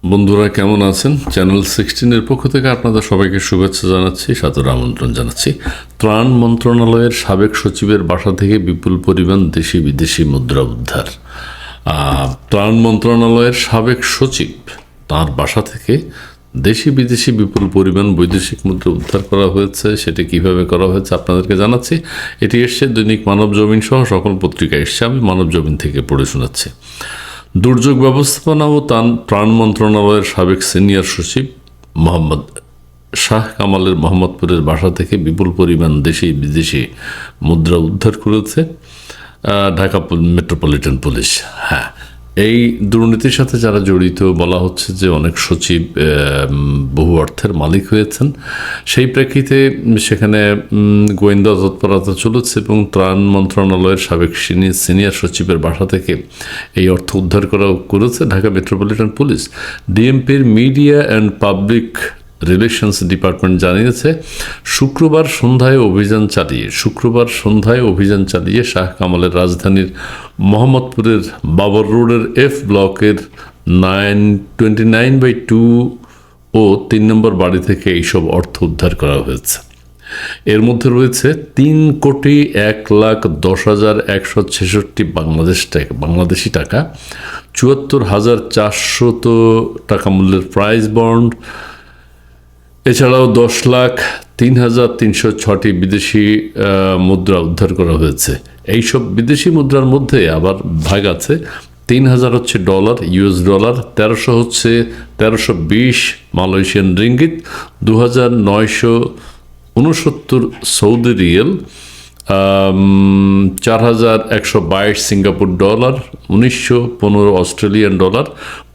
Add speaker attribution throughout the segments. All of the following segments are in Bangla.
Speaker 1: বন্ধুরা কেমন আছেন? চ্যানেল 16 পক্ষ থেকে আপনাদের সবাইকে শুভেচ্ছা জানাচ্ছি, সাদর আমন্ত্রণ জানাচ্ছি। ত্রাণ মন্ত্রণালয়ের সাবেক সচিবের বাসা থেকে বিপুল পরিমাণ দেশি বিদেশি মুদ্রা উদ্ধার। ত্রাণ মন্ত্রণালয়ের সাবেক সচিব তার বাসা থেকে দেশি বিদেশি বিপুল পরিমাণ বৈদেশিক মুদ্রা উদ্ধার করা হয়েছে। সেটি কিভাবে করা হয়েছে আপনাদেরকে জানাচ্ছি। এটি এসছে দৈনিক মানবজমিন সহ সকল পত্রিকায় এসছে। আমি মানবজমিন থেকে পড়ে শোনাচ্ছি। দুর্যোগ ব্যবস্থাপনা ও ত্রাণ মন্ত্রণালয়ের সাবেক সিনিয়র সচিব মোহাম্মদ শাহ কামালের মোহাম্মদপুরের বাসা থেকে বিপুল পরিমাণ দেশি বিদেশি মুদ্রা উদ্ধার করেছে ঢাকা মেট্রোপলিটন পুলিশ। এই দুর্নীতির সাথে যারা জড়িত বলা হচ্ছে যে অনেক সচিব বহু অর্থের মালিক হয়েছেন। সেই প্রেক্ষিতে সেখানে গোয়েন্দা তৎপরতা চলেছে এবং ত্রাণ মন্ত্রণালয়ের সাবেক সিনিয়র সচিবের বাসা থেকে এই অর্থ উদ্ধার করেছে ঢাকা মেট্রোপলিটন পুলিশ। ডিএমপির media and public relations department জানিয়েছে শুক্রবার সন্ধ্যায় অভিযান চালিয়ে শাহ কামালের রাজধানীর মোহাম্মদপুরের বাবর রোডের এফ ব্লকের 929/2 ও 3 নম্বর বাড়ি থেকে এইসব অর্থ উদ্ধার করা হয়েছে। এর মধ্যে রয়েছে 3,10,10,166 বাংলাদেশি টাকা, 74,400 টাকা মূল্যের প্রাইজ বন্ড, এছাড়াও 10,03,306 বিদেশি মুদ্রা উদ্ধার করা হয়েছে। এইসব বিদেশি মুদ্রার মধ্যে আবার ভাগ আছে 3,000 হচ্ছে ডলার, ইউএস ডলার, 1,300 হচ্ছে 1,320 Malaysian ringgit, 2,969 Saudi riyal, 4,122 Singapore dollar, 1,915 Australian dollar,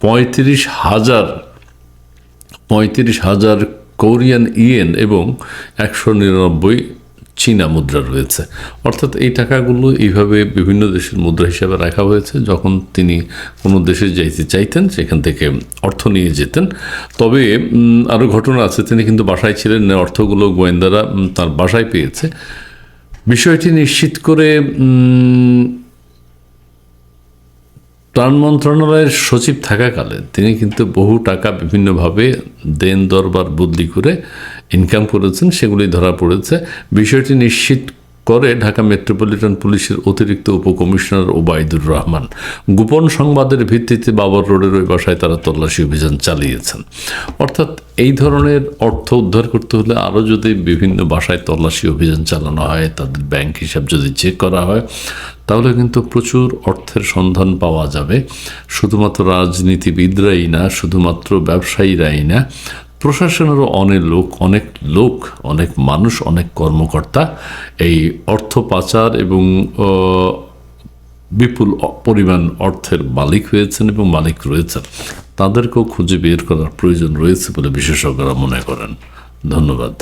Speaker 1: 35,000 Korean yen এবং 199 চীনা মুদ্রা রয়েছে। অর্থাৎ এই টাকাগুলো এইভাবে বিভিন্ন দেশের মুদ্রা হিসাবে রাখা হয়েছে। যখন তিনি কোনো দেশে যাইতে চাইতেন সেখান থেকে অর্থ নিয়ে যেতেন। তবে আরও ঘটনা আছে, তিনি কিন্তু বাসায় ছিলেন না, অর্থগুলো গোয়েন্দারা তার বাসায় পেয়েছে। বিষয়টি নিশ্চিত করে ত্রাণ মন্ত্রণালয়ের সচিব থাকাকালে তিনি কিন্তু বহু টাকা বিভিন্নভাবে দেন দরবার বদলি করে ইনকাম করেছেন, সেগুলি ধরা পড়েছে। বিষয়টি নিশ্চিত করে ঢাকা মেট্রোপলিটন পুলিশের অতিরিক্ত উপকমিশনার ওবায়দুর রহমান। গোপন সংবাদের ভিত্তিতে বাবর রোডের ওই বাসায় তারা তল্লাশি অভিযান চালিয়েছেন। অর্থাৎ এই ধরনের অর্থ উদ্ধার করতে হলে আরও যদি বিভিন্ন বাসায় তল্লাশি অভিযান চালানো হয়, তাদের ব্যাংক হিসাব যদি চেক করা হয়, তাহলে কিন্তু প্রচুর অর্থের সন্ধান পাওয়া যাবে। শুধুমাত্র রাজনীতিবিদরাই না, শুধুমাত্র ব্যবসায়ীরাই না, প্রশাসনেরও অনেক মানুষ, অনেক কর্মকর্তা এই অর্থ পাচার এবং বিপুল পরিমাণ অর্থের মালিক হয়েছেন এবং মালিক রয়েছেন। তাদেরকেও খুঁজে বের করার প্রয়োজন রয়েছে বলে বিশেষজ্ঞরা মনে করেন। ধন্যবাদ।